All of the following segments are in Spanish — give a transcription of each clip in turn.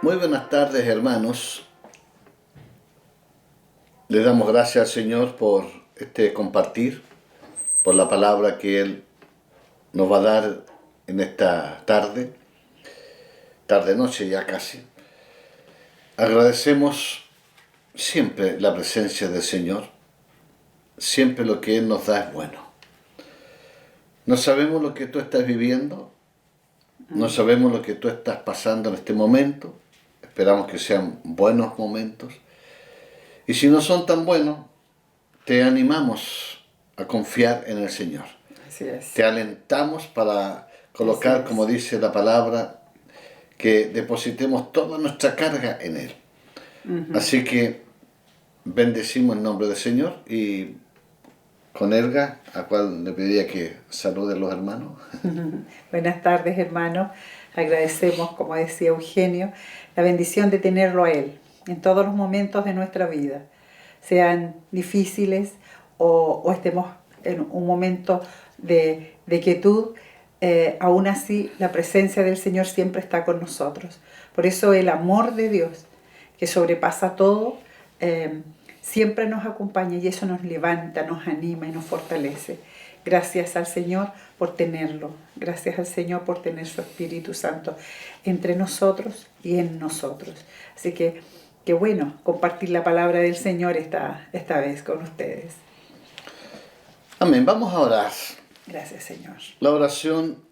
Muy buenas tardes, hermanos. Le damos gracias al Señor por este compartir, por la palabra que Él nos va a dar en esta tarde-noche ya casi. Agradecemos siempre la presencia del Señor, siempre lo que Él nos da es bueno. No sabemos lo que tú estás viviendo, no sabemos lo que tú estás pasando en este momento, esperamos que sean buenos momentos. Y si no son tan buenos, te animamos a confiar en el Señor. Así es. Te alentamos para colocar, como dice la palabra, que depositemos toda nuestra carga en Él. Así que bendecimos el nombre del Señor y con Elga, a cual le pediría que salude a los hermanos. Buenas tardes, hermanos. Agradecemos, como decía Eugenio, la bendición de tenerlo a Él en todos los momentos de nuestra vida, sean difíciles o estemos en un momento de quietud. Aún así, la presencia del Señor siempre está con nosotros. Por eso el amor de Dios, que sobrepasa todo, siempre nos acompaña y eso nos levanta, nos anima y nos fortalece. Gracias al Señor por tenerlo. Gracias al Señor por tener su Espíritu Santo entre nosotros y en nosotros. Así que qué bueno compartir la palabra del Señor esta vez con ustedes. Amén. Vamos a orar. Gracias, Señor. La oración,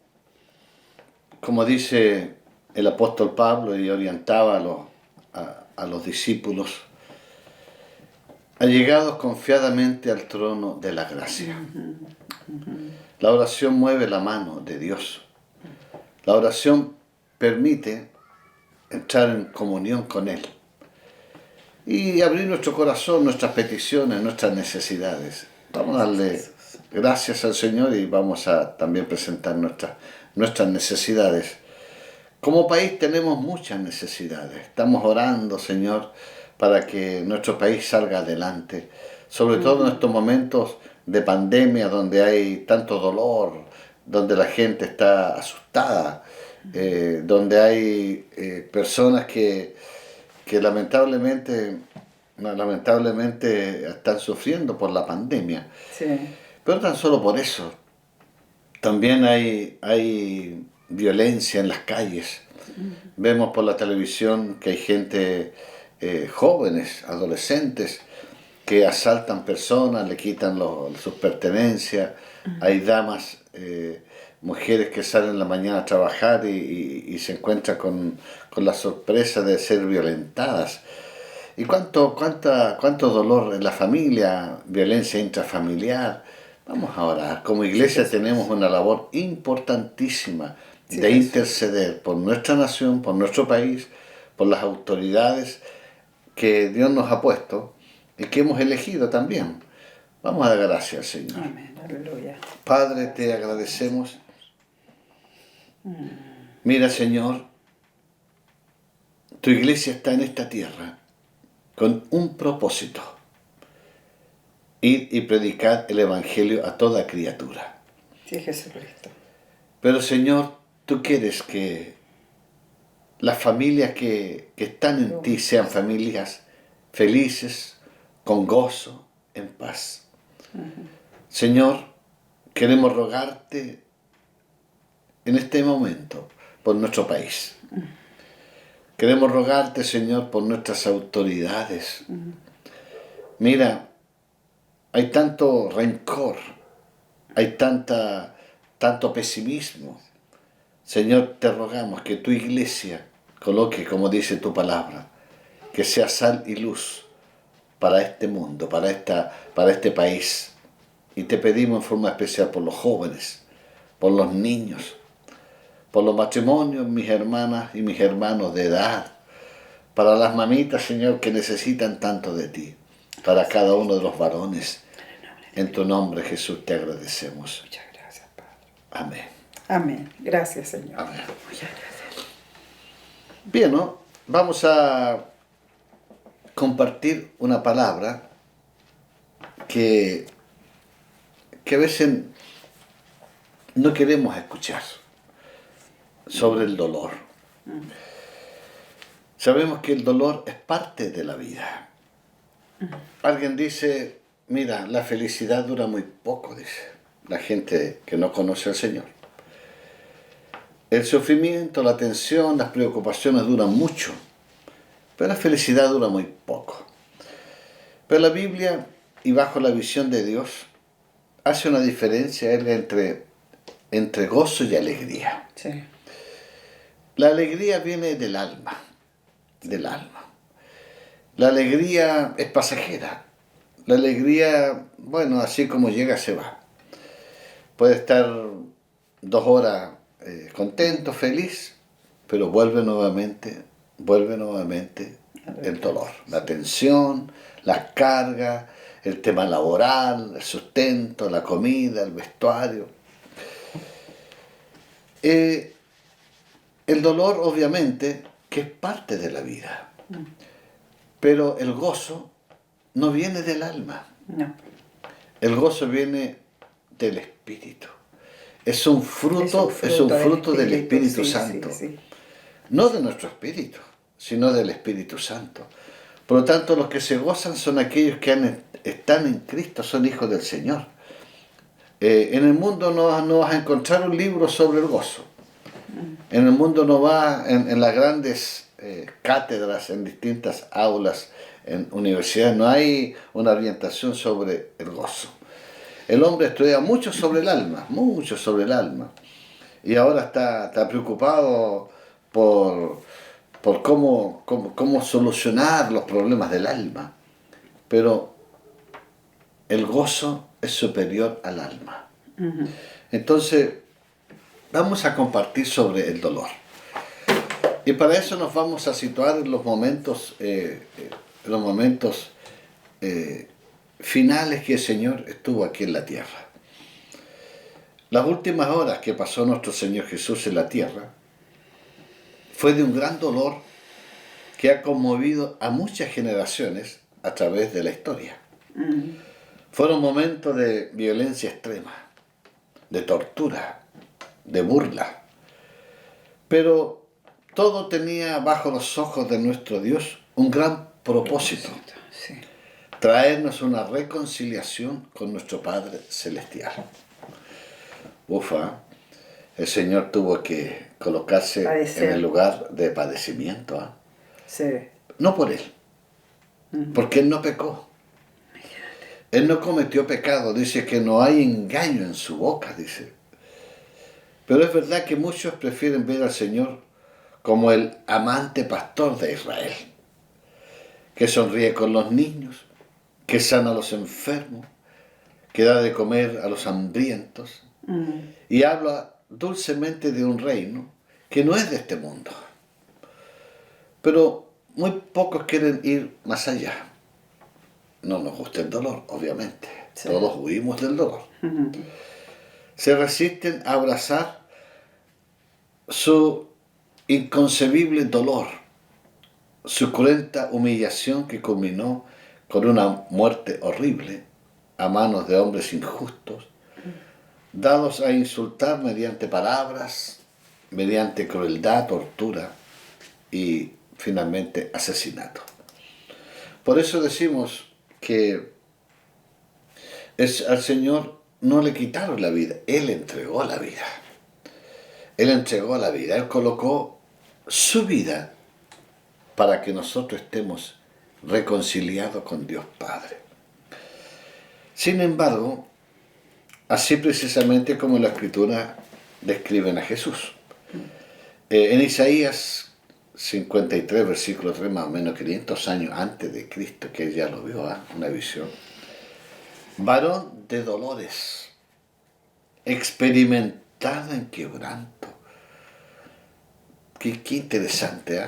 como dice el apóstol Pablo y orientaba a los discípulos, allegados confiadamente al trono de la gracia. La oración mueve la mano de Dios. La oración permite entrar en comunión con Él y abrir nuestro corazón, nuestras peticiones, nuestras necesidades. Vamos a darle gracias al Señor y vamos a también presentar nuestras necesidades. Como país tenemos muchas necesidades. Estamos orando, Señor, para que nuestro país salga adelante, sobre todo en estos momentos de pandemia donde hay tanto dolor, donde la gente está asustada, donde hay personas que lamentablemente están sufriendo por la pandemia. Sí. Pero tan solo por eso, también hay violencia en las calles. Vemos por la televisión que hay gente, jóvenes, adolescentes, que asaltan personas, le quitan sus pertenencias. Hay damas, mujeres que salen en la mañana a trabajar y se encuentran con la sorpresa de ser violentadas. Y cuánto dolor en la familia, violencia intrafamiliar. Vamos a orar. Como iglesia tenemos una labor importantísima de interceder por nuestra nación, por nuestro país, por las autoridades que Dios nos ha puesto y que hemos elegido también. Vamos a dar gracias al Señor. Amén. Aleluya. Padre, te agradecemos. Mira, Señor, tu iglesia está en esta tierra con un propósito: ir y predicar el Evangelio a toda criatura. Sí, Jesucristo. Pero, Señor, tú quieres que las familias que están en ti sean familias felices, con gozo, en paz. Señor, queremos rogarte en este momento por nuestro país. Queremos rogarte, Señor, por nuestras autoridades. Mira, hay tanto rencor, hay tanto pesimismo. Señor, te rogamos que tu iglesia coloque, como dice tu palabra, que sea sal y luz para este mundo, para este país. Y te pedimos en forma especial por los jóvenes, por los niños, por los matrimonios, mis hermanas y mis hermanos de edad, para las mamitas, Señor, que necesitan tanto de ti, para cada uno de los varones. En tu nombre, Jesús, te agradecemos. Muchas gracias, Padre. Amén. Amén. Gracias, Señor. Amén. Muchas gracias. Bien, ¿no? Vamos a compartir una palabra que a veces no queremos escuchar, sobre el dolor. Sabemos que el dolor es parte de la vida. Alguien dice, mira, la felicidad dura muy poco, dice la gente que no conoce al Señor. El sufrimiento, la tensión, las preocupaciones duran mucho, pero la felicidad dura muy poco. Pero la Biblia, y bajo la visión de Dios, hace una diferencia entre gozo y alegría. Sí. La alegría viene del alma, del alma. La alegría es pasajera. La alegría, bueno, así como llega, se va. Puede estar 2 horas contento, feliz, pero vuelve nuevamente el dolor, la tensión, las cargas, el tema laboral, el sustento, la comida, el vestuario. El dolor, obviamente, que es parte de la vida, pero el gozo no viene del alma, No. el gozo viene del Espíritu. Es un fruto del Espíritu sí, Santo. sí, sí. No de nuestro espíritu, sino del Espíritu Santo. Por lo tanto, los que se gozan son aquellos que están en Cristo, son hijos del Señor. En el mundo no vas a encontrar un libro sobre el gozo. En el mundo no va, en las grandes cátedras, en distintas aulas, en universidades, no hay una orientación sobre el gozo. El hombre estudia mucho sobre el alma, mucho sobre el alma. Y ahora está preocupado por cómo solucionar los problemas del alma. Pero el gozo es superior al alma. Entonces, vamos a compartir sobre el dolor. Y para eso nos vamos a situar en los momentos, finales que el Señor estuvo aquí en la tierra. Las últimas horas que pasó nuestro Señor Jesús en la tierra fue de un gran dolor que ha conmovido a muchas generaciones a través de la historia. Fueron momentos de violencia extrema, de tortura, de burla. Pero todo tenía bajo los ojos de nuestro Dios un gran propósito. Sí. Traernos una reconciliación con nuestro Padre Celestial. Ufa, el Señor tuvo que colocarse en el lugar de padecimiento. Sí. No por Él, porque Él no pecó. Él no cometió pecado, dice que no hay engaño en su boca, dice. Pero es verdad que muchos prefieren ver al Señor como el amante pastor de Israel, que sonríe con los niños, que sana a los enfermos, que da de comer a los hambrientos, y habla dulcemente de un reino que no es de este mundo. Pero muy pocos quieren ir más allá. No nos gusta el dolor, obviamente. Sí. Todos huimos del dolor. Se resisten a abrazar su inconcebible dolor, su cruenta humillación que culminó con una muerte horrible a manos de hombres injustos, dados a insultar mediante palabras, mediante crueldad, tortura y finalmente asesinato. Por eso decimos que al Señor no le quitaron la vida, Él entregó la vida. Él entregó la vida, Él colocó su vida para que nosotros estemos reconciliados con Dios Padre. Sin embargo, así precisamente como la Escritura describen a Jesús. En Isaías 53, versículo 3, más o menos 500 años antes de Cristo, que él ya lo vio, una visión. Varón de dolores, experimentado en quebranto. Qué interesante, ¿eh?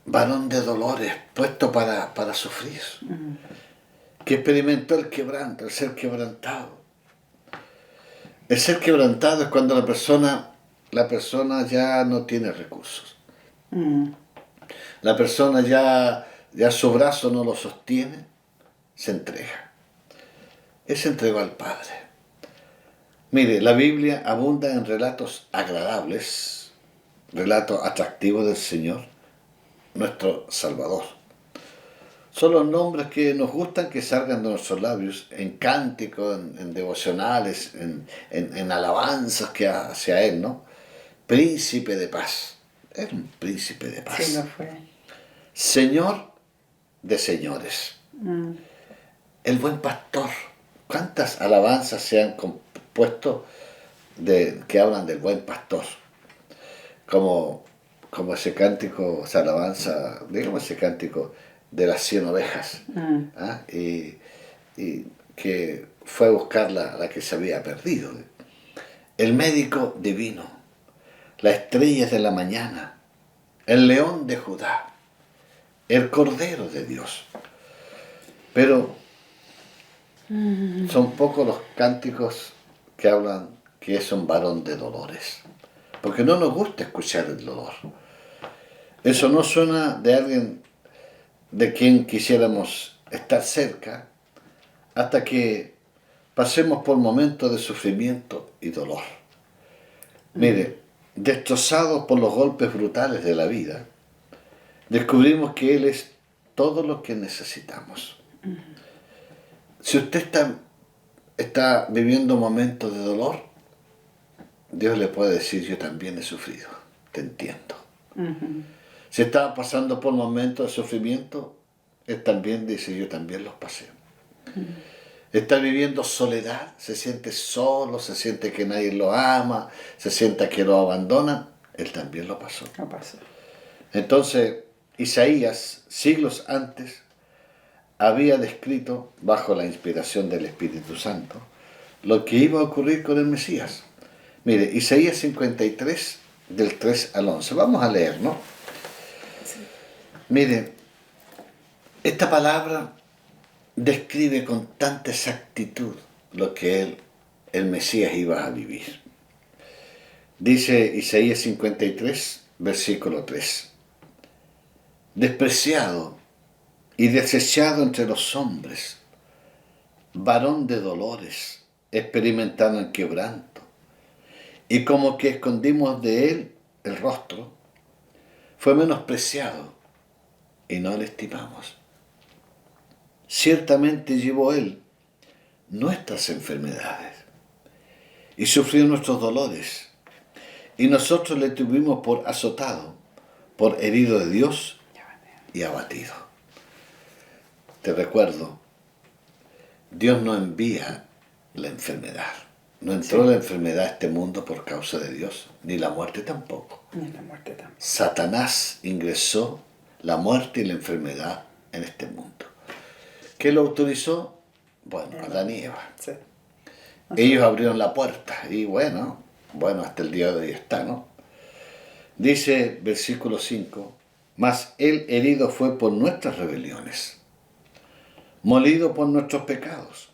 Varón de dolores, puesto para sufrir. Que experimentó el quebranto, el ser quebrantado. El ser quebrantado es cuando la persona ya no tiene recursos. La persona ya su brazo no lo sostiene, se entrega. Él se entregó al Padre. Mire, la Biblia abunda en relatos agradables, relatos atractivos del Señor, nuestro Salvador. Son los nombres que nos gustan que salgan de nuestros labios, en cánticos, en devocionales, en alabanzas que hacia Él, ¿no? Príncipe de paz. Era un príncipe de paz. Sí, lo fue. Señor de señores. Mm. El buen pastor. ¿Cuántas alabanzas se han compuesto que hablan del buen pastor? Como ese cántico, esa alabanza, digamos ese cántico de las 100 ovejas. ¿Ah? Y que fue a buscar la que se había perdido. El médico divino, la estrella de la mañana, el león de Judá, el cordero de Dios. Pero son pocos los cánticos que hablan que es un varón de dolores, porque no nos gusta escuchar el dolor. Eso no suena de alguien de quien quisiéramos estar cerca, hasta que pasemos por momentos de sufrimiento y dolor. Mire, destrozados por los golpes brutales de la vida, descubrimos que Él es todo lo que necesitamos. Si usted está viviendo momentos de dolor, Dios le puede decir: yo también he sufrido, te entiendo. Si está pasando por momentos de sufrimiento, Él también dice: yo también los pasé. Está viviendo soledad, se siente solo, se siente que nadie lo ama, se siente que lo abandonan, Él también lo pasó. Lo pasó. Entonces, Isaías, siglos antes, había descrito, bajo la inspiración del Espíritu Santo, lo que iba a ocurrir con el Mesías. Mire, Isaías 53, del 3 al 11. Vamos a leer, ¿no? Sí. Mire, esta palabra describe con tanta exactitud lo que el Mesías iba a vivir. Dice Isaías 53, versículo 3. Despreciado y desechado entre los hombres, varón de dolores, experimentado en quebranto, y como que escondimos de él el rostro, fue menospreciado y no le estimamos. Ciertamente llevó él nuestras enfermedades y sufrió nuestros dolores, y nosotros le tuvimos por azotado, por herido de Dios y abatido. Te recuerdo, Dios no envía la enfermedad. No entró la enfermedad a este mundo por causa de Dios, ni la muerte tampoco. Ni la muerte tampoco. Satanás ingresó la muerte y la enfermedad en este mundo. ¿Qué lo autorizó? Bueno, Adán y Eva. Sí. Ellos abrieron la puerta y bueno, hasta el día de hoy está, ¿no? Dice versículo 5, mas él herido fue por nuestras rebeliones, molido por nuestros pecados.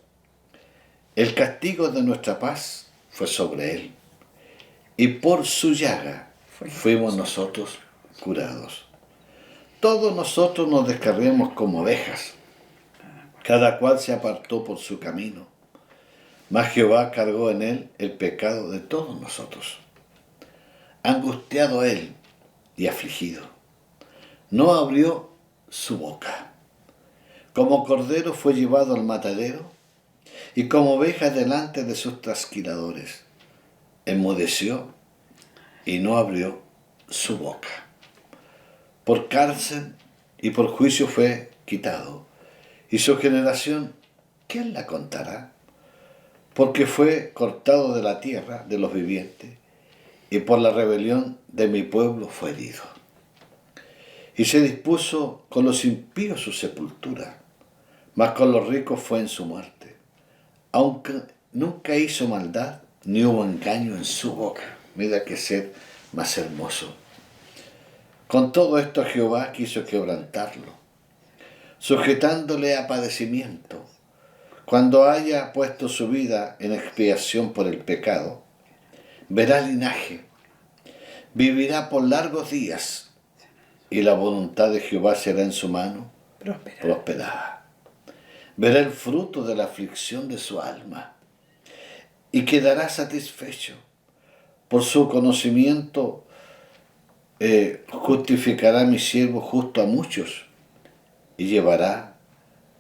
El castigo de nuestra paz fue sobre él, y por su llaga fuimos nosotros curados. Todos nosotros nos descarriamos como ovejas, cada cual se apartó por su camino, mas Jehová cargó en él el pecado de todos nosotros. Angustiado él y afligido, no abrió su boca. Como cordero fue llevado al matadero, y como oveja delante de sus trasquiladores, enmudeció y no abrió su boca. Por cárcel y por juicio fue quitado, y su generación, ¿quién la contará? Porque fue cortado de la tierra de los vivientes, y por la rebelión de mi pueblo fue herido. Y se dispuso con los impíos su sepultura, mas con los ricos fue en su muerte. Aunque nunca hizo maldad, ni hubo engaño en su boca. Mira qué ser más hermoso. Con todo esto Jehová quiso quebrantarlo, sujetándole a padecimiento. Cuando haya puesto su vida en expiación por el pecado, verá linaje, vivirá por largos días, y la voluntad de Jehová será en su mano prosperada. Verá el fruto de la aflicción de su alma, y quedará satisfecho. Por su conocimiento justificará mi siervo justo a muchos y llevará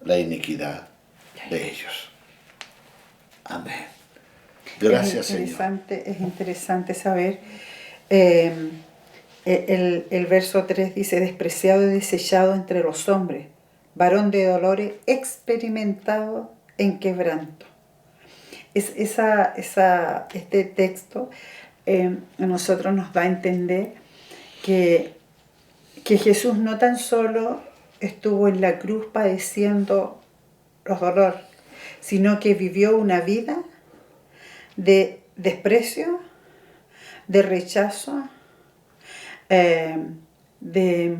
la iniquidad de ellos. Amén. Gracias, Señor. Es interesante saber, el verso 3 dice, despreciado y desechado entre los hombres, varón de dolores, experimentado en quebranto. Este texto a nosotros nos da a entender que Jesús no tan solo estuvo en la cruz padeciendo los dolores, sino que vivió una vida de desprecio, de rechazo, de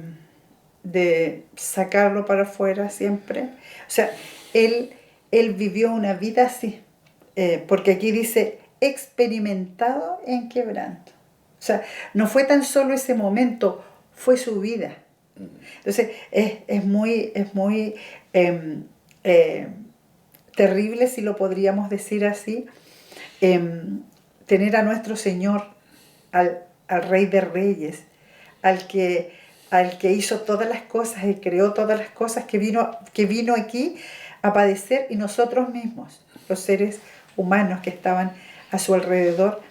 sacarlo para afuera siempre. O sea, él vivió una vida así, porque aquí dice experimentado en quebranto. O sea, no fue tan solo ese momento, fue su vida. Entonces, es muy terrible, si lo podríamos decir así, tener a nuestro Señor, al Rey de Reyes, al que hizo todas las cosas y creó todas las cosas, que vino aquí a padecer, y nosotros mismos, los seres humanos que estaban a su alrededor,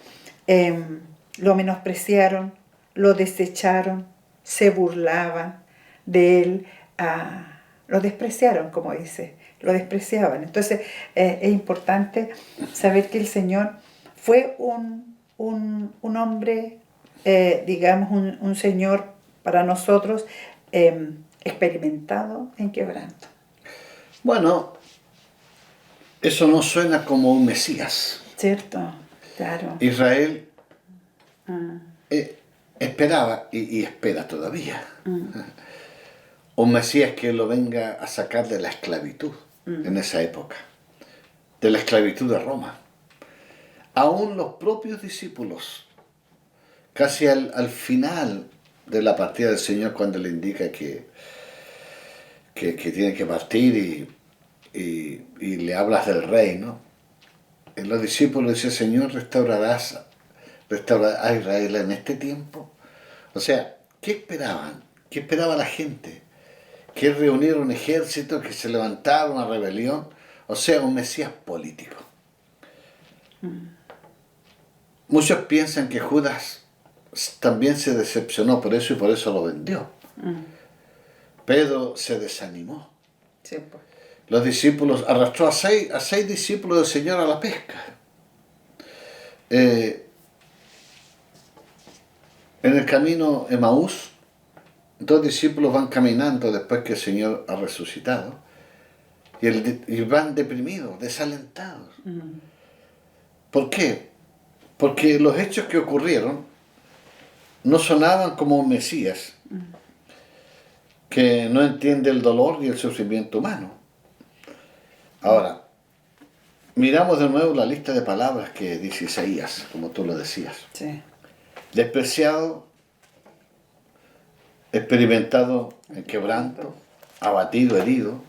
lo menospreciaron, lo desecharon, se burlaban de él, lo despreciaron, como dice, lo despreciaban. Entonces es importante saber que el Señor fue un hombre, digamos, un Señor para nosotros, experimentado en quebranto. Bueno, eso no suena como un Mesías. ¿Cierto? Claro. Israel esperaba y espera todavía un Mesías que lo venga a sacar de la esclavitud en esa época, de la esclavitud de Roma. Aún los propios discípulos, casi al final de la partida del Señor, cuando le indica que tiene que partir y le hablas del reino, los discípulos dicen: Señor, ¿restaurarás a Israel en este tiempo? O sea, ¿qué esperaban? ¿Qué esperaba la gente? ¿Que reuniera un ejército, que se levantara una rebelión? O sea, un Mesías político. Muchos piensan que Judas también se decepcionó por eso y por eso lo vendió. Pedro se desanimó. Sí, pues. Los discípulos, arrastró a seis discípulos del Señor a la pesca. En el camino Emaús, 2 discípulos van caminando después que el Señor ha resucitado y van deprimidos, desalentados. ¿Por qué? Porque los hechos que ocurrieron no sonaban como un Mesías que no entiende el dolor y el sufrimiento humano. Ahora, miramos de nuevo la lista de palabras que dice Isaías, como tú lo decías. Sí. Despreciado, experimentado en quebranto, abatido, herido,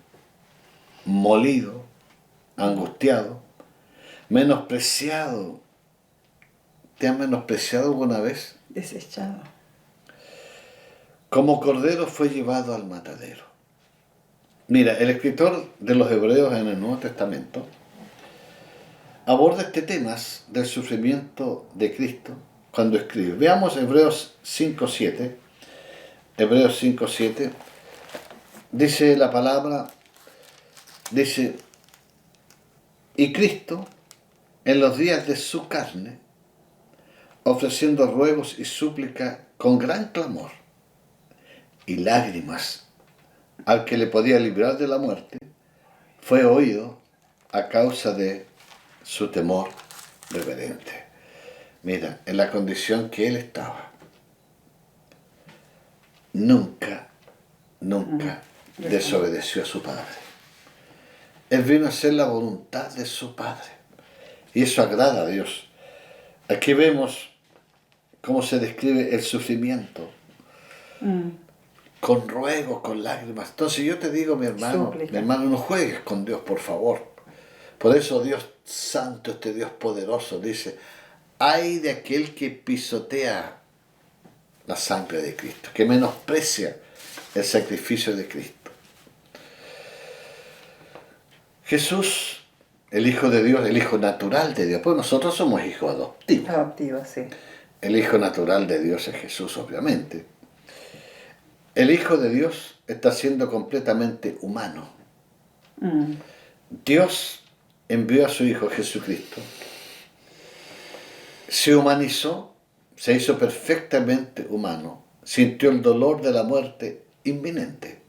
molido, angustiado, menospreciado. ¿Te han menospreciado alguna vez? Desechado. Como cordero fue llevado al matadero. Mira, el escritor de los Hebreos en el Nuevo Testamento aborda este tema del sufrimiento de Cristo cuando escribe. Veamos Hebreos 5:7. Hebreos 5:7 dice la palabra, dice: y Cristo, en los días de su carne, ofreciendo ruegos y súplica con gran clamor y lágrimas al que le podía librar de la muerte, fue oído a causa de su temor reverente. Mira, en la condición que él estaba, nunca desobedeció a su Padre. Él vino a hacer la voluntad de su Padre. Y eso agrada a Dios. Aquí vemos cómo se describe el sufrimiento. Con ruegos, con lágrimas. Entonces yo te digo, mi hermano, no juegues con Dios, por favor. Por eso Dios santo, este Dios poderoso, dice: ay de aquel que pisotea la sangre de Cristo, que menosprecia el sacrificio de Cristo. Jesús, el Hijo de Dios, el Hijo natural de Dios, pues nosotros somos hijos adoptivos. Adoptivo, sí. El Hijo natural de Dios es Jesús, obviamente. El Hijo de Dios está siendo completamente humano. Dios envió a su Hijo Jesucristo, se humanizó, se hizo perfectamente humano, sintió el dolor de la muerte inminente,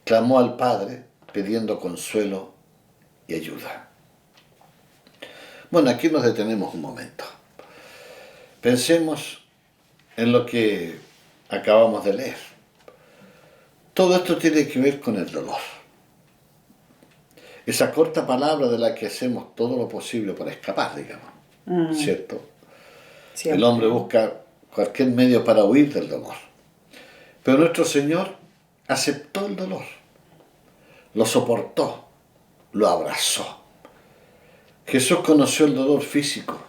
clamó al Padre pidiendo consuelo y ayuda. Bueno, aquí nos detenemos un momento. Pensemos en lo que acabamos de leer. Todo esto tiene que ver con el dolor. Esa corta palabra de la que hacemos todo lo posible para escapar, digamos, ¿cierto? Siempre. El hombre busca cualquier medio para huir del dolor. Pero nuestro Señor aceptó el dolor, lo soportó, lo abrazó. Jesús conoció el dolor físico,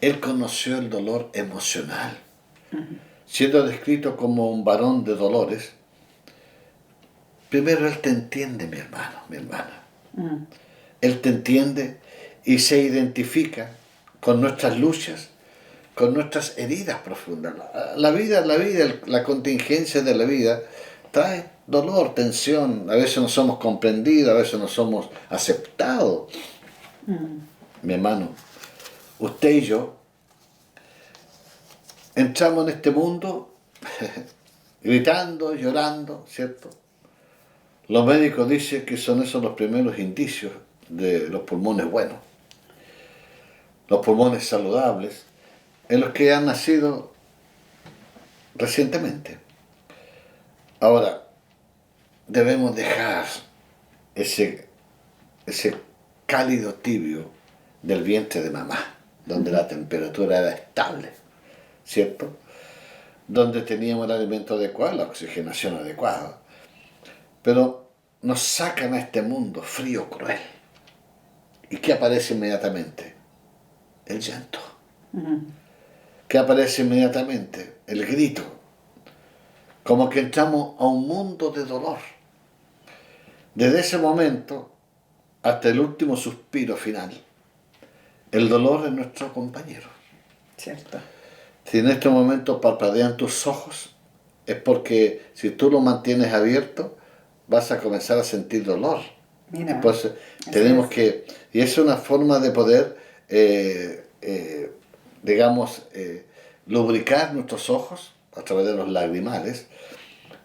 Él conoció el dolor emocional. Siendo descrito como un varón de dolores, primero Él te entiende, mi hermano, mi hermana. Él te entiende y se identifica con nuestras luchas, con nuestras heridas profundas. La vida, la contingencia de la vida trae dolor, tensión. A veces no somos comprendidos, a veces no somos aceptados. Mi hermano, usted y yo entramos en este mundo gritando, llorando, ¿cierto? Los médicos dicen que son esos los primeros indicios de los pulmones buenos, los pulmones saludables, en los que han nacido recientemente. Ahora, debemos dejar ese cálido tibio del vientre de mamá, donde la temperatura era estable, ¿cierto? Donde teníamos el alimento adecuado, la oxigenación adecuada. Pero nos sacan a este mundo frío, cruel. ¿Y qué aparece inmediatamente? El llanto. ¿Qué aparece inmediatamente? El grito. Como que entramos a un mundo de dolor. Desde ese momento hasta el último suspiro final, el dolor es nuestro compañero. Cierto. Si en este momento parpadean tus ojos, es porque si tú lo mantienes abierto, vas a comenzar a sentir dolor. Mira, Entonces, tenemos que... Y es una forma de poder, lubricar nuestros ojos a través de los lagrimales,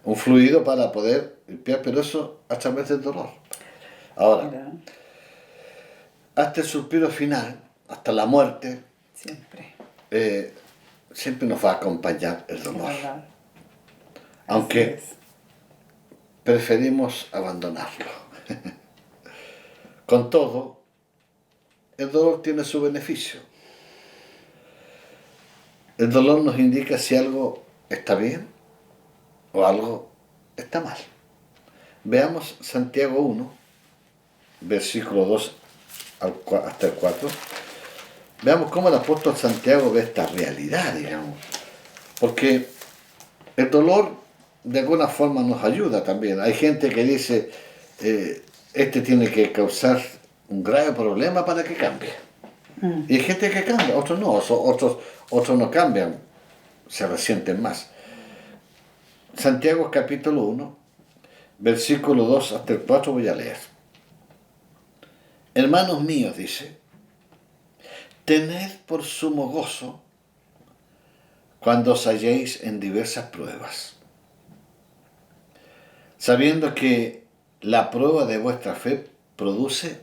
un fluido para poder limpiar, pero eso a través del dolor. Ahora, mira, hasta el suspiro final, hasta la muerte, siempre. siempre nos va a acompañar el dolor. Es verdad. Aunque Así es. preferimos abandonarlo. Con todo, el dolor tiene su beneficio. El dolor nos indica si algo está bien o algo está mal. Veamos Santiago 1, versículo 2 hasta el 4. Veamos cómo el apóstol Santiago ve esta realidad, digamos. Porque el dolor de alguna forma nos ayuda también. Hay gente que dice, este tiene que causar un grave problema para que cambie. Y hay gente que cambia, otros no, otros no cambian, se resienten más. Santiago capítulo 1, versículo 2 hasta el 4 voy a leer. Hermanos míos, dice, tened por sumo gozo cuando os halléis en diversas pruebas, sabiendo que la prueba de vuestra fe produce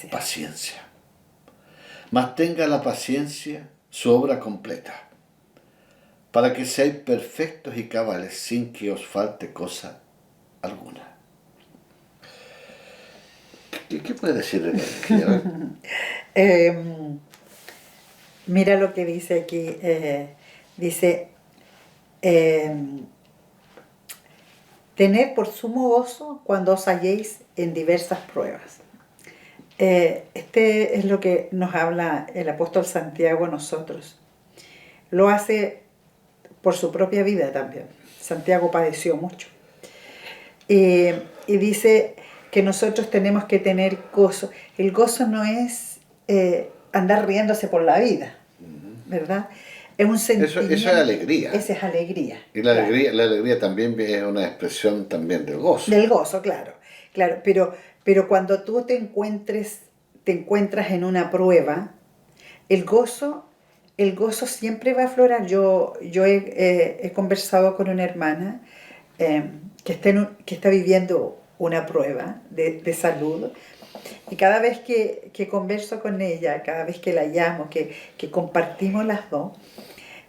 paciencia. Mas tenga la paciencia su obra completa, para que seáis perfectos y cabales sin que os falte cosa alguna. ¿Qué puede decir de Mira lo que dice aquí. Dice, tened por sumo gozo cuando os halléis en diversas pruebas. Este es lo que nos habla el apóstol Santiago a nosotros. Lo hace por su propia vida también. Santiago padeció mucho. Y dice que nosotros tenemos que tener gozo. El gozo no es andar riéndose por la vida, ¿verdad? Es un sentimiento. Eso es alegría. Esa es alegría. Y la, claro. la alegría también es una expresión también del gozo. Del gozo, claro. Claro, pero cuando tú te encuentras en una prueba, el gozo siempre va a aflorar. Yo he conversado con una hermana que está viviendo una prueba de salud, y cada vez que converso con ella, cada vez que la llamo, que compartimos las dos,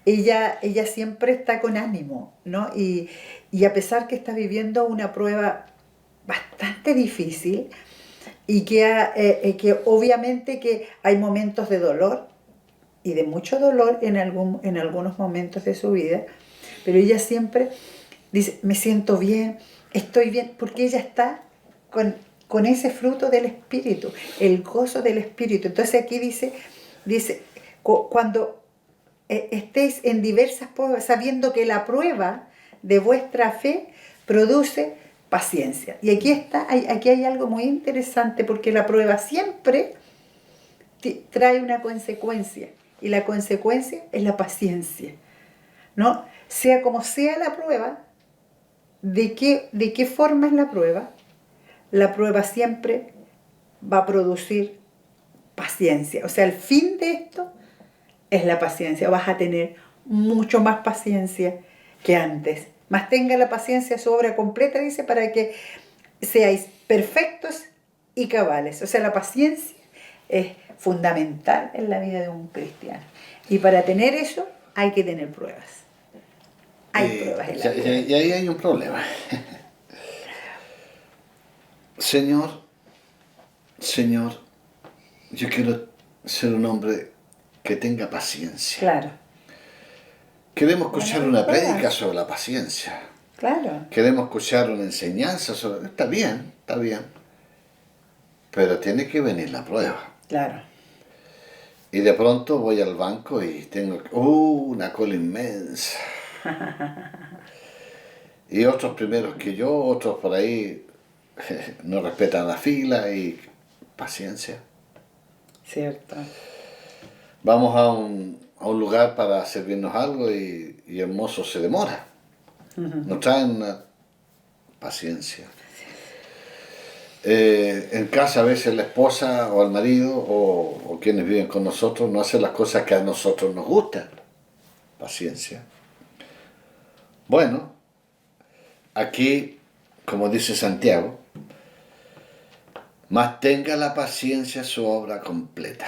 ella siempre está con ánimo, ¿no? Y a pesar que está viviendo una prueba bastante difícil, y que obviamente que hay momentos de dolor, y de mucho dolor en algunos momentos de su vida, pero ella siempre dice, me siento bien, estoy bien, porque ella está con ese fruto del Espíritu, el gozo del Espíritu. Entonces aquí dice cuando estéis en diversas pruebas, sabiendo que la prueba de vuestra fe produce paciencia. Y aquí hay algo muy interesante, porque la prueba siempre trae una consecuencia, y la consecuencia es la paciencia, ¿no? Sea como sea la prueba, ¿de qué forma es la prueba siempre va a producir paciencia. O sea, el fin de esto es la paciencia. Vas a tener mucho más paciencia que antes. Más tenga la paciencia su obra completa, dice, para que seáis perfectos y cabales. O sea, la paciencia es fundamental en la vida de un cristiano. Y para tener eso hay que tener pruebas. Hay pruebas en la vida. Y ahí hay un problema. Señor, yo quiero ser un hombre que tenga paciencia. Claro. Queremos escuchar una prédica sobre la paciencia. Claro. Queremos escuchar una enseñanza sobre... Está bien. Pero tiene que venir la prueba. Claro. Y de pronto voy al banco y tengo una cola inmensa. Y otros primeros que yo, otros por ahí no respetan la fila y paciencia. Cierto. Vamos a un lugar para servirnos algo y el mozo se demora. Nos traen una paciencia. En casa a veces la esposa o el marido o quienes viven con nosotros no hacen las cosas que a nosotros nos gustan. Paciencia. Bueno, aquí, como dice Santiago, más tenga la paciencia su obra completa,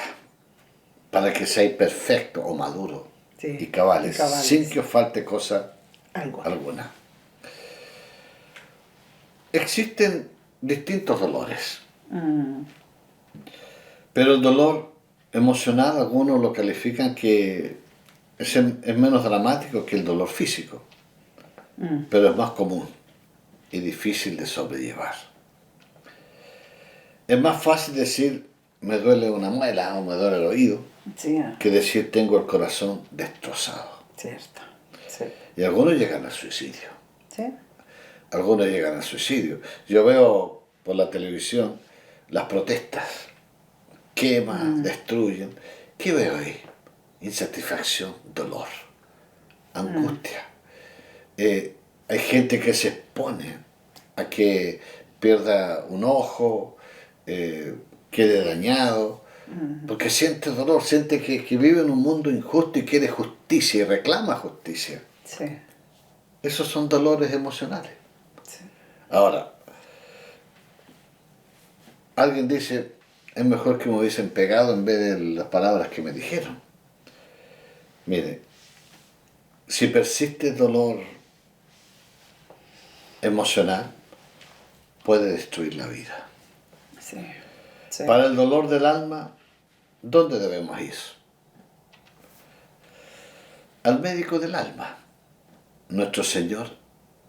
para que seáis perfectos o maduros y cabales, sin que os falte cosa alguna. Existen distintos dolores, pero el dolor emocional algunos lo califican que es menos dramático que el dolor físico, pero es más común y difícil de sobrellevar. Es más fácil decir me duele una muela o me duele el oído, que decir tengo el corazón destrozado. Cierto. Sí. Y algunos llegan al suicidio. Sí. Algunos llegan al suicidio. Yo veo por la televisión las protestas. Queman, destruyen. ¿Qué veo ahí? Insatisfacción, dolor, angustia. Hay gente que se expone a que pierda un ojo, quede dañado, porque siente dolor, siente que vive en un mundo injusto y quiere justicia y reclama justicia. Sí. Esos son dolores emocionales. Sí. Ahora, alguien dice, es mejor que me hubiesen pegado en vez de las palabras que me dijeron. Mire, si persiste el dolor emocional, puede destruir la vida. Sí. Sí. Para el dolor del alma, ¿dónde debemos ir? Al médico del alma, nuestro Señor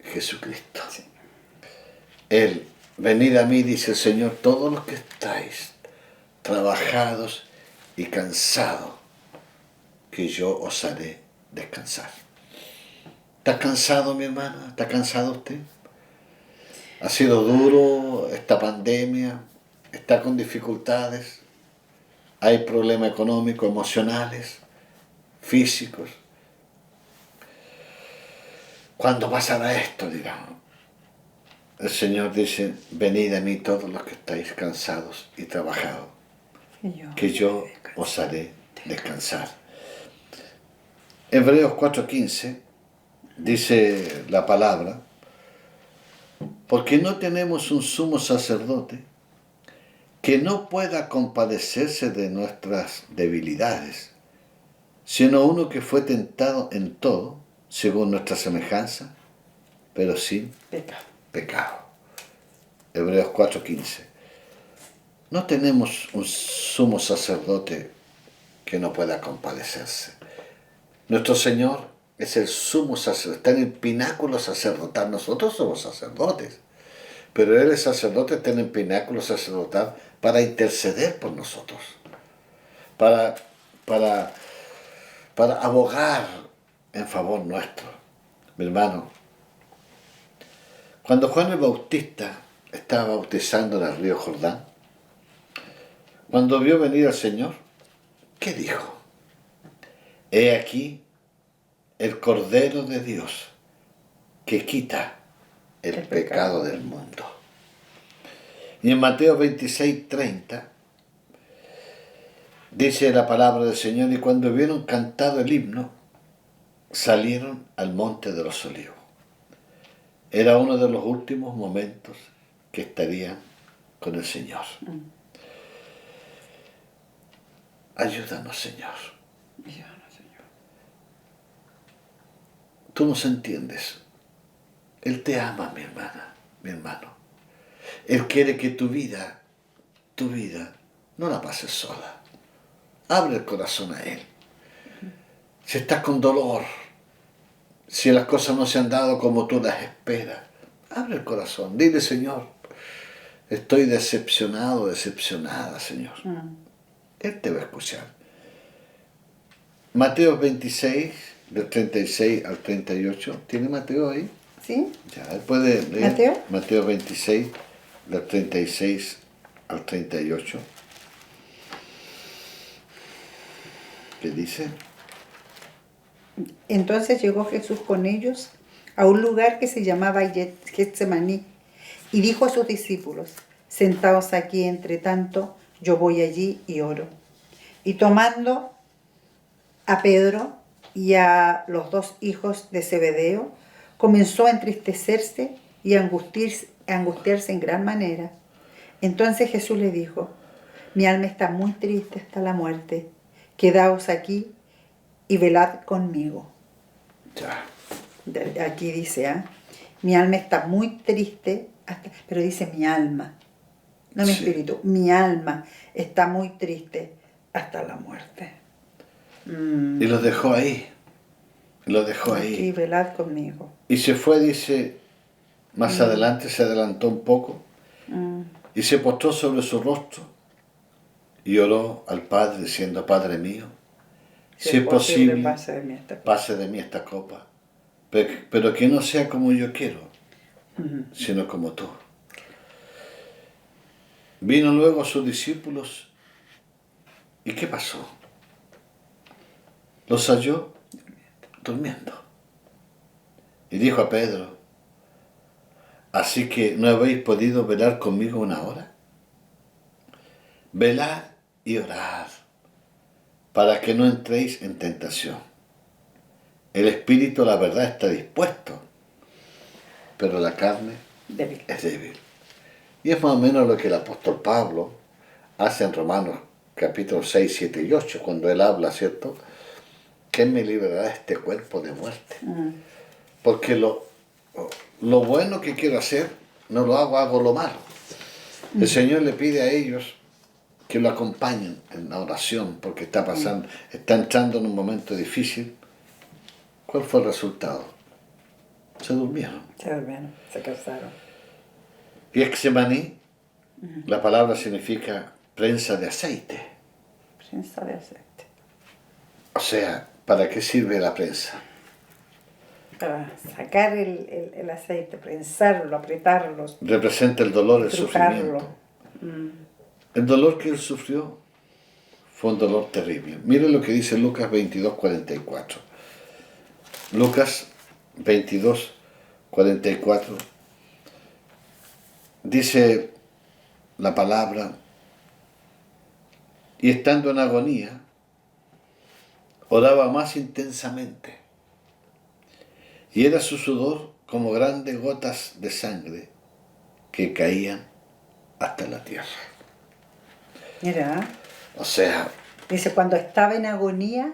Jesucristo. Sí. Él, venid a mí, dice el Señor, todos los que estáis trabajados y cansados, que yo os haré descansar. ¿Está cansado, mi hermana? ¿Está cansado usted? ¿Ha sido duro esta pandemia? ¿Está con dificultades? ¿Hay problemas económicos, emocionales, físicos? ¿Cuándo pasará esto, digamos? El Señor dice, venid a mí todos los que estáis cansados y trabajados, que yo os haré descansar. Hebreos 4:15 dice la palabra, porque no tenemos un sumo sacerdote que no pueda compadecerse de nuestras debilidades, sino uno que fue tentado en todo, según nuestra semejanza, pero sin pecado. Hebreos 4:15. No tenemos un sumo sacerdote que no pueda compadecerse. Nuestro Señor es el sumo sacerdote, está en el pináculo sacerdotal. Nosotros somos sacerdotes, pero Él es sacerdote, está en el pináculo sacerdotal para interceder por nosotros, para, para, para abogar en favor nuestro. Mi hermano, cuando Juan el Bautista estaba bautizando en el río Jordán, cuando vio venir al Señor, ¿qué dijo? He aquí el Cordero de Dios que quita el pecado del mundo. Y en Mateo 26:30 dice la palabra del Señor, y cuando hubieron cantado el himno, salieron al monte de los olivos. Era uno de los últimos momentos que estarían con el Señor. Ayúdanos, Señor. Tú nos entiendes. Él te ama, mi hermana, mi hermano. Él quiere que tu vida, no la pases sola. Abre el corazón a Él. Si estás con dolor, si las cosas no se han dado como tú las esperas, abre el corazón. Dile, Señor, estoy decepcionado, decepcionada, Señor. Él te va a escuchar. Mateo 26, del 36 al 38. ¿Tiene Mateo ahí? ¿Sí? Ya, él puede leer. ¿Mateo? Mateo 26, del 36 al 38. ¿Qué dice? Entonces llegó Jesús con ellos a un lugar que se llamaba Getsemaní y dijo a sus discípulos, sentaos aquí entre tanto, yo voy allí y oro. Y tomando a Pedro y a los dos hijos de Zebedeo, comenzó a entristecerse y a angustiarse en gran manera. Entonces Jesús le dijo, mi alma está muy triste hasta la muerte, quedaos aquí y velad conmigo. Ya. Aquí dice, mi alma está muy triste, pero dice mi alma, no mi espíritu, mi alma está muy triste hasta la muerte. Y los dejó ahí. Lo dejó ahí. Aquí velad conmigo. Y se fue, dice, más adelante, se adelantó un poco, y se postró sobre su rostro y oró al Padre diciendo, Padre mío, si es posible, pase de mí esta copa, pero que no sea como yo quiero, sino como tú. Vino luego a sus discípulos, ¿y qué pasó? Los halló durmiendo. Y dijo a Pedro, ¿así que no habéis podido velar conmigo una hora? Velad y orad, para que no entréis en tentación. El espíritu, la verdad, está dispuesto, pero la carne es débil. Y es más o menos lo que el apóstol Pablo hace en Romanos capítulo 6, 7 y 8, cuando él habla, ¿cierto? ¿Quién me librará de este cuerpo de muerte? Porque lo bueno que quiero hacer, no lo hago lo malo. El Señor le pide a ellos que lo acompañen en la oración, porque está entrando en un momento difícil. ¿Cuál fue el resultado? Se durmieron. Se cansaron. Y Getsemaní, la palabra significa prensa de aceite. Prensa de aceite. O sea, ¿para qué sirve la prensa? para sacar el aceite, prensarlo, apretarlo, Representa el dolor, el trucarlo. sufrimiento. El dolor que él sufrió fue un dolor terrible. Miren lo que dice Lucas 22:44. Lucas 22:44 dice la palabra: y estando en agonía, oraba más intensamente, y era su sudor como grandes gotas de sangre que caían hasta la tierra. Mira, O sea, dice, cuando estaba en agonía,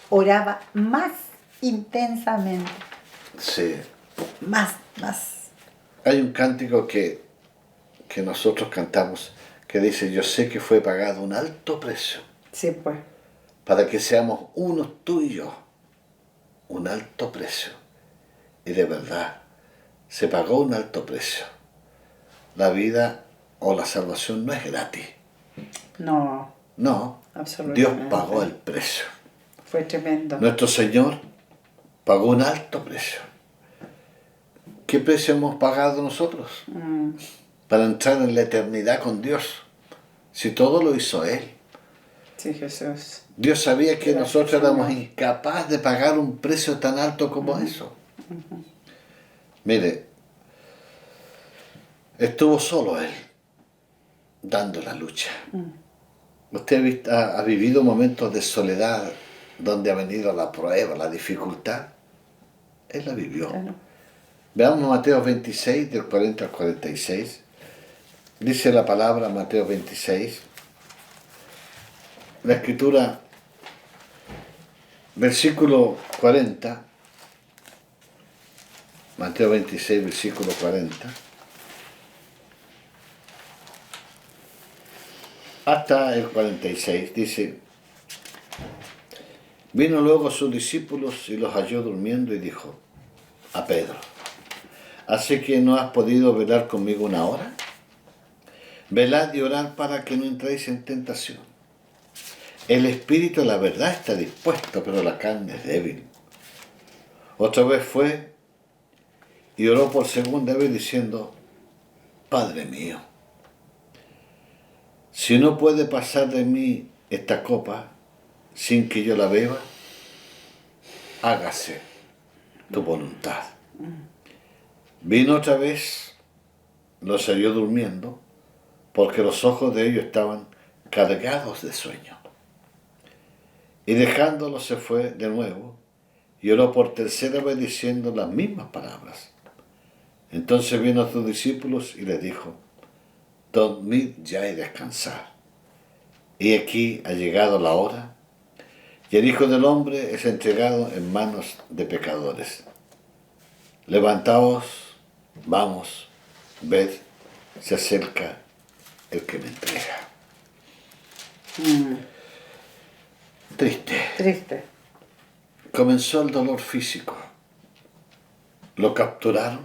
oraba más intensamente. sí, Más. hay un cántico que nosotros cantamos que dice: yo sé que fue pagado un alto precio Sí, pues. para que seamos unos tú y yo. Un alto precio. Y de verdad, se pagó un alto precio. La vida o la salvación no es gratis. No, No, absolutamente. Dios pagó el precio. Fue tremendo. Nuestro Señor pagó un alto precio. ¿Qué precio hemos pagado nosotros para entrar en la eternidad con Dios? Si todo lo hizo Él. Sí, Jesús. Dios sabía que Gracias, nosotros éramos Señor. incapaces de pagar un precio tan alto como eso. Mire, estuvo solo Él, dando la lucha. ¿Usted ha vivido momentos de soledad donde ha venido la prueba, la dificultad? Él la vivió. Claro. Veamos Mateo 26, del 40 al 46. Dice la palabra, Mateo 26. La escritura, versículo 40. Mateo 26, versículo 40. Hasta el 46 dice: vino luego sus discípulos y los halló durmiendo y dijo a Pedro: ¿así que no has podido velar conmigo una hora? Velad y orad para que no entréis en tentación. El espíritu, la verdad, está dispuesto, pero la carne es débil. Otra vez fue y oró por segunda vez diciendo: Padre mío, si no puede pasar de mí esta copa sin que yo la beba, hágase tu voluntad. Vino otra vez, los halló durmiendo, porque los ojos de ellos estaban cargados de sueño. Y dejándolos se fue de nuevo y oró por tercera vez diciendo las mismas palabras. Entonces vino a sus discípulos y les dijo: dormid ya y descansad. Y aquí ha llegado la hora, y el Hijo del Hombre es entregado en manos de pecadores. Levantaos, vamos, ved, se acerca el que me entrega. Triste. Comenzó el dolor físico. Lo capturaron,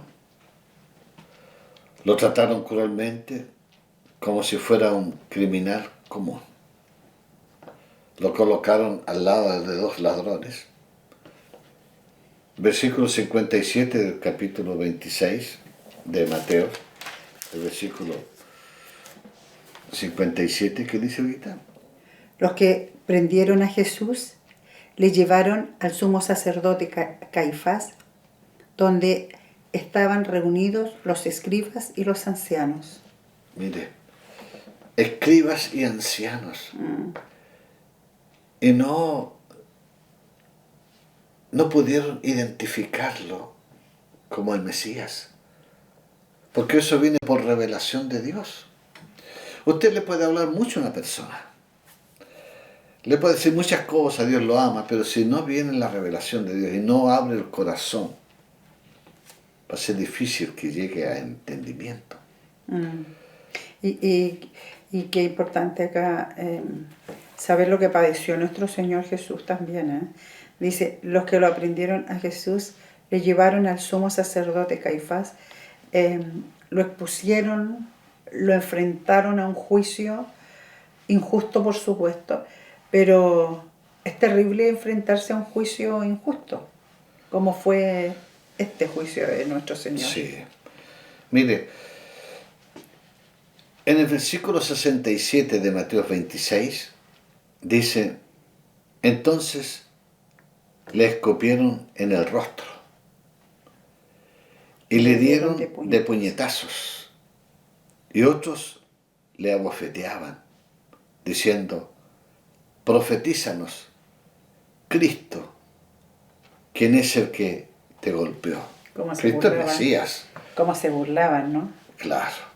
lo trataron cruelmente como si fuera un criminal común. Lo colocaron al lado de dos ladrones. Versículo 57 del capítulo 26 de Mateo, el versículo 57, ¿qué dice ahorita? Los que prendieron a Jesús le llevaron al sumo sacerdote Caifás, donde estaban reunidos los escribas y los ancianos. Mire, escribas y ancianos. Y no pudieron identificarlo como el Mesías, porque eso viene por revelación de Dios. Usted le puede hablar mucho a una persona, le puede decir muchas cosas, Dios lo ama, pero si no viene la revelación de Dios y no abre el corazón, va a ser difícil que llegue a entendimiento. Y qué importante acá saber lo que padeció nuestro Señor Jesús también. Dice, los que lo aprendieron a Jesús le llevaron al sumo sacerdote Caifás, lo expusieron, lo enfrentaron a un juicio injusto, por supuesto, pero es terrible enfrentarse a un juicio injusto, como fue este juicio de nuestro Señor. Sí. Mire, en el versículo 67 de Mateo 26 dice, entonces le escupieron en el rostro y le dieron de puñetazos, y otros le abofeteaban, diciendo, profetízanos, Cristo, ¿quién es el que te golpeó? Cristo es Mesías. Cómo se burlaban, ¿no? Claro.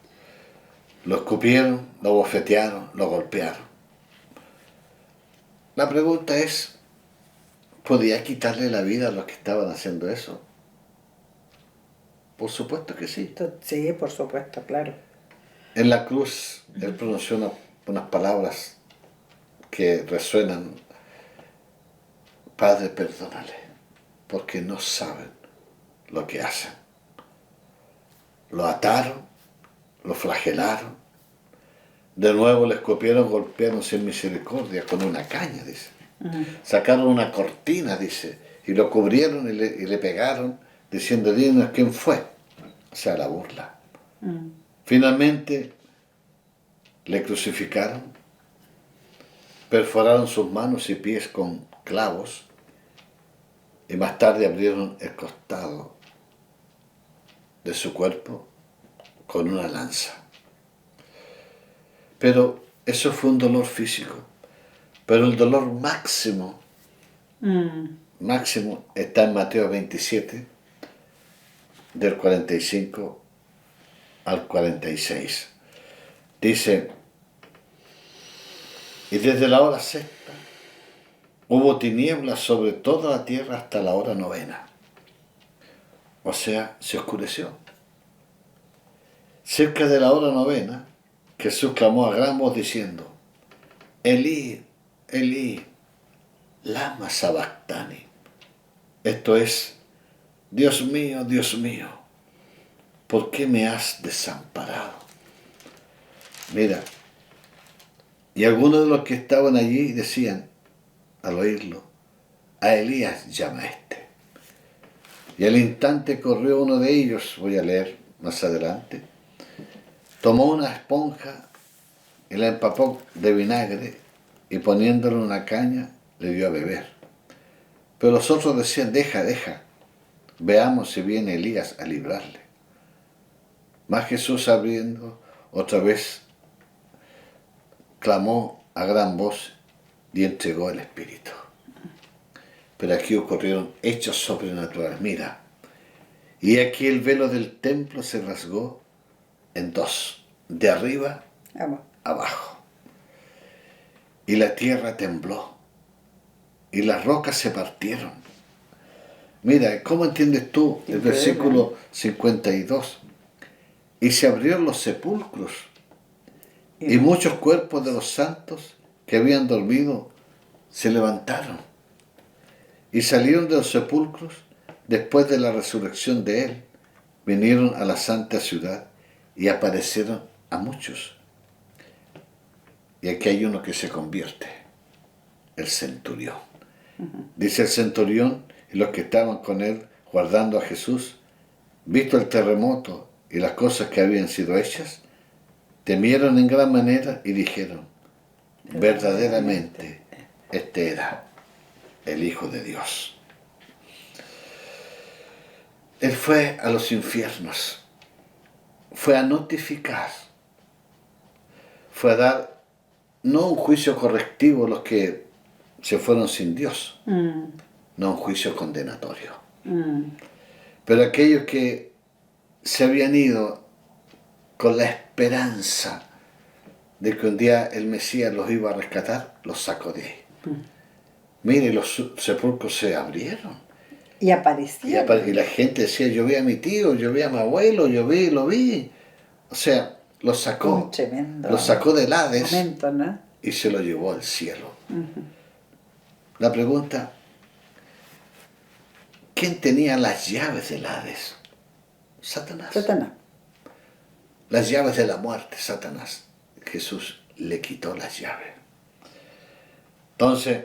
Lo escupieron, lo abofetearon, lo golpearon. La pregunta es, ¿podía quitarle la vida a los que estaban haciendo eso? Por supuesto que sí. Sí, por supuesto, claro. En la cruz, él pronunció unas palabras que resuenan. Padre, perdónale, porque no saben lo que hacen. Lo ataron, lo flagelaron, de nuevo le escupieron, golpearon sin misericordia con una caña, dice. Sacaron una cortina, dice, y lo cubrieron y le pegaron, diciendo, dinos quién fue. O sea, la burla. Finalmente le crucificaron, perforaron sus manos y pies con clavos y más tarde abrieron el costado de su cuerpo con una lanza. Pero eso fue un dolor físico. Pero el dolor máximo está en Mateo 27, del 45 al 46. Dice, y desde la hora sexta hubo tinieblas sobre toda la tierra hasta la hora novena. O sea, se oscureció. Cerca de la hora novena, Jesús clamó a gran voz diciendo, Elí, Elí, lama sabactani. Esto es, Dios mío, ¿por qué me has desamparado? Mira, y algunos de los que estaban allí decían, al oírlo, a Elías llama este. Y al instante corrió uno de ellos, voy a leer más adelante, tomó una esponja y la empapó de vinagre y poniéndole una caña le dio a beber. Pero los otros decían, deja, veamos si viene Elías a librarle. Mas Jesús abriendo otra vez, clamó a gran voz y entregó el Espíritu. Pero aquí ocurrieron hechos sobrenaturales. Mira, y aquí el velo del templo se rasgó en dos, de arriba abajo. Y la tierra tembló, y las rocas se partieron. Mira, ¿cómo entiendes tú el versículo 52? Y se abrieron los sepulcros, y muchos cuerpos de los santos que habían dormido se levantaron, y salieron de los sepulcros después de la resurrección de él, vinieron a la santa ciudad y aparecieron a muchos. Y aquí hay uno que se convierte, el centurión. Dice el centurión y los que estaban con él guardando a Jesús, visto el terremoto y las cosas que habían sido hechas, temieron en gran manera y dijeron, verdaderamente este era el Hijo de Dios. Él fue a los infiernos, fue a notificar, fue a dar no un juicio correctivo a los que se fueron sin Dios, no un juicio condenatorio. Pero aquellos que se habían ido con la esperanza de que un día el Mesías los iba a rescatar, los sacó de ahí. Mire, los sepulcros se abrieron. Y aparecieron. Y la gente decía, yo vi a mi tío, yo vi a mi abuelo, lo vi. O sea, los sacó. Los sacó del Hades momento, ¿no? y se lo llevó al cielo. La pregunta, ¿quién tenía las llaves del Hades? Satanás. Las llaves de la muerte, Satanás. Jesús le quitó las llaves. Entonces,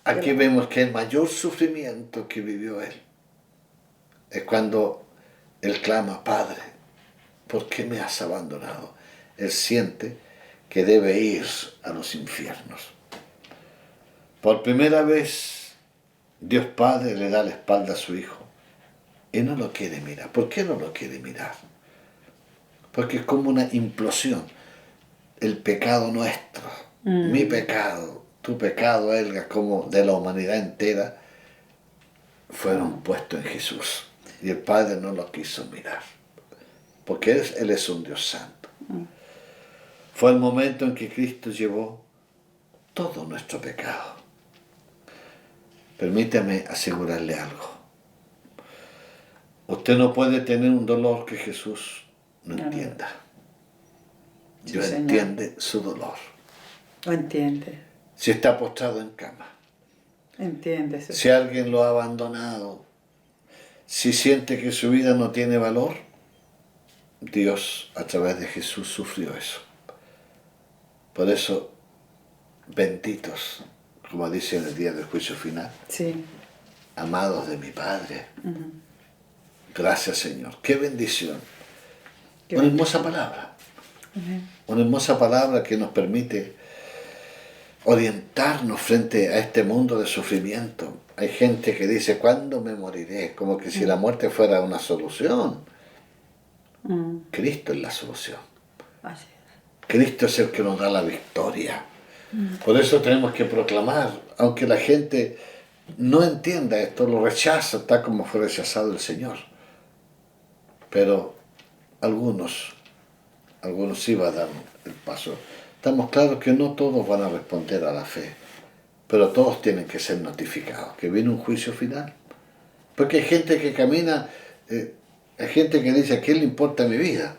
aquí vemos que el mayor sufrimiento que vivió él es cuando él clama, Padre, ¿por qué me has abandonado? Él siente que debe ir a los infiernos. Por primera vez, Dios Padre le da la espalda a su Hijo y no lo quiere mirar. ¿Por qué no lo quiere mirar? Porque es como una implosión. El pecado nuestro, mi pecado, tu pecado, Elga, como de la humanidad entera, fueron puestos en Jesús. Y el Padre no lo quiso mirar. Porque Él es un Dios santo. Fue el momento en que Cristo llevó todo nuestro pecado. Permítame asegurarle algo. Usted no puede tener un dolor que Jesús no entienda. Dios entiende su dolor. Lo entiende. Si está postrado en cama. Entiende. Si alguien lo ha abandonado. Si siente que su vida no tiene valor. Dios a través de Jesús sufrió eso. Por eso, benditos, como dice en el día del juicio final. Sí. Amados de mi Padre. Gracias, Señor. Qué bendición. Una hermosa palabra. Una hermosa palabra que nos permite orientarnos frente a este mundo de sufrimiento. Hay gente que dice, ¿cuándo me moriré? Como que si la muerte fuera una solución. Cristo es la solución. Así es. Cristo es el que nos da la victoria. Por eso tenemos que proclamar, aunque la gente no entienda esto, lo rechaza, tal como fue rechazado el Señor. Pero algunos sí van a dar el paso. Estamos claros que no todos van a responder a la fe, pero todos tienen que ser notificados, que viene un juicio final. Porque hay gente que camina, hay gente que dice, ¿a quién le importa mi vida?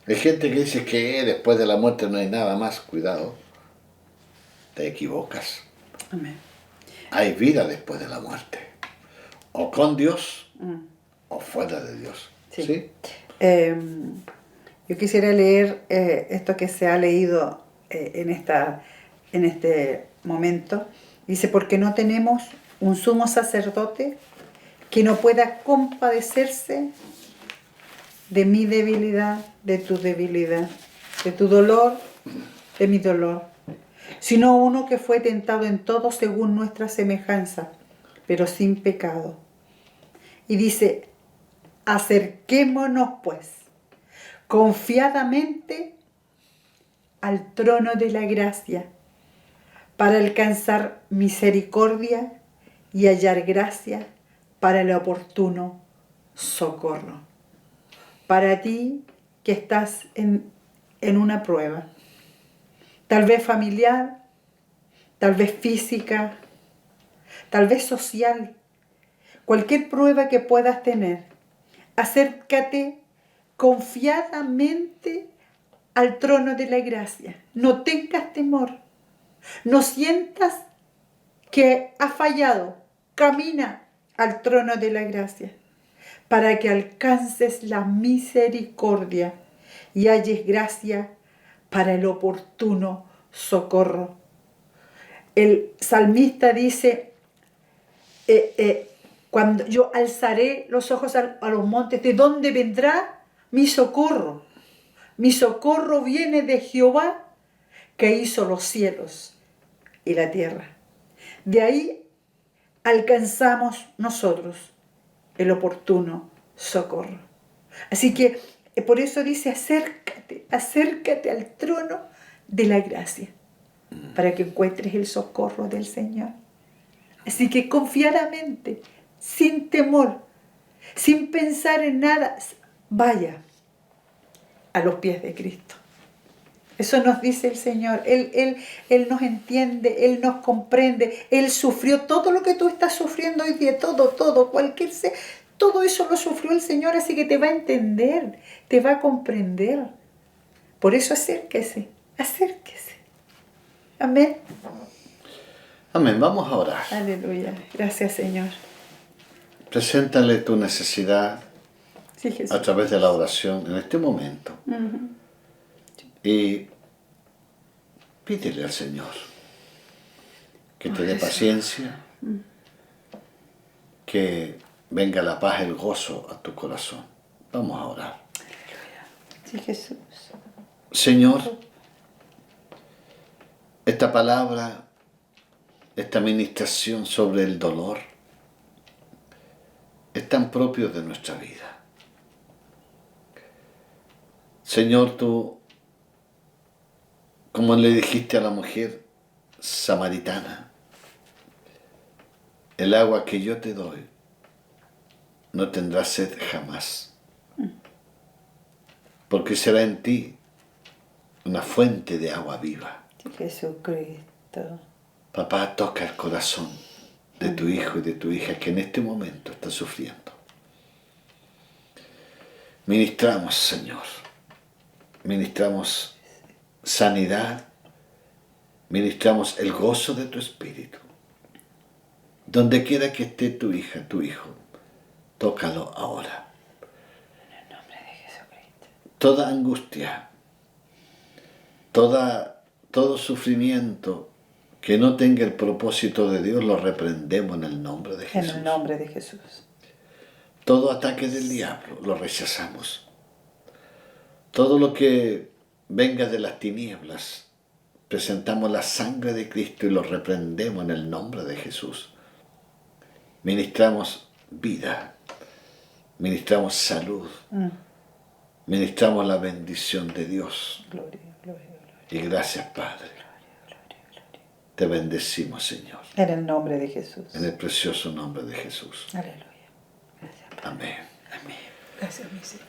Hay gente que dice que después de la muerte no hay nada más. Cuidado, te equivocas. Amén. Hay vida después de la muerte, o con Dios o fuera de Dios. Sí. ¿Sí? Yo quisiera leer esto que se ha leído en este momento. Dice, porque no tenemos un sumo sacerdote que no pueda compadecerse de mi debilidad, de tu debilidad, de tu dolor, de mi dolor, sino uno que fue tentado en todo según nuestra semejanza, pero sin pecado. Y dice, acerquémonos pues confiadamente al trono de la gracia para alcanzar misericordia y hallar gracia para el oportuno socorro. Para ti que estás en una prueba, tal vez familiar, tal vez física, tal vez social, cualquier prueba que puedas tener, acércate confiadamente al trono de la gracia. No tengas temor, no sientas que has fallado. Camina al trono de la gracia para que alcances la misericordia y halles gracia para el oportuno socorro. El salmista dice, cuando yo alzaré los ojos a los montes, ¿de dónde vendrá mi socorro? Mi socorro viene de Jehová, que hizo los cielos y la tierra. De ahí alcanzamos nosotros el oportuno socorro. Así que por eso dice, acércate al trono de la gracia, para que encuentres el socorro del Señor. Así que confiadamente, sin temor, sin pensar en nada, vaya a los pies de Cristo. Eso nos dice el Señor. Él nos entiende, Él nos comprende. Él sufrió todo lo que tú estás sufriendo hoy día, todo, cualquier ser. Todo eso lo sufrió el Señor, así que te va a entender, te va a comprender. Por eso acérquese. Amén. Amén. Vamos a orar. Aleluya. Gracias, Señor. Preséntale tu necesidad Sí, Jesús. a través de la oración en este momento. Y pídele al Señor que te dé paciencia, que venga la paz, el gozo a tu corazón. Vamos a orar. Sí, Jesús. Señor, esta palabra, esta ministración sobre el dolor, es tan propio de nuestra vida. Señor, tú, como le dijiste a la mujer samaritana, el agua que yo te doy no tendrá sed jamás, porque será en ti una fuente de agua viva. Sí, Jesucristo. Papá, toca el corazón de tu hijo y de tu hija que en este momento está sufriendo. Ministramos, Señor, ministramos sanidad, ministramos el gozo de tu espíritu. Donde quiera que esté tu hija, tu hijo, tócalo ahora. En el nombre de Jesucristo. Toda angustia, todo sufrimiento que no tenga el propósito de Dios, lo reprendemos en el nombre de Jesús. En el nombre de Jesús. Todo ataque del diablo lo rechazamos. Todo lo que venga de las tinieblas, presentamos la sangre de Cristo y lo reprendemos en el nombre de Jesús. Ministramos vida, ministramos salud, ministramos la bendición de Dios. Gloria, gloria, gloria. Y gracias, Padre. Te bendecimos, Señor. En el nombre de Jesús. En el precioso nombre de Jesús. Aleluya. Gracias, Padre. Amén. Amén. Gracias, mi Señor.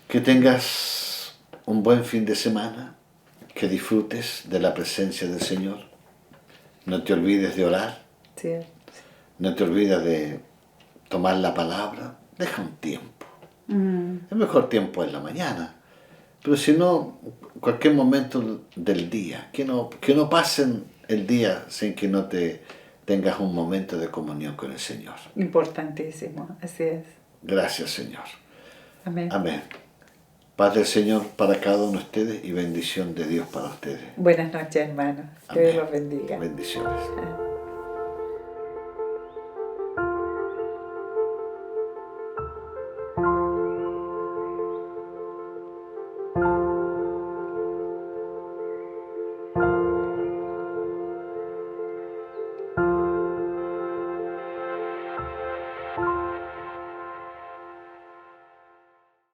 Que tengas un buen fin de semana, que disfrutes de la presencia del Señor. No te olvides de orar, Sí. no te olvides de tomar la palabra. Deja un tiempo. El mejor tiempo es la mañana, pero si no, cualquier momento del día, que no pasen el día sin que no te tengas un momento de comunión con el Señor. Importantísimo, así es. Gracias, Señor. Amén. Amén. Paz del Señor para cada uno de ustedes y bendición de Dios para ustedes. Buenas noches, hermanos. Que Amén. Dios los bendiga. Bendiciones. Ah.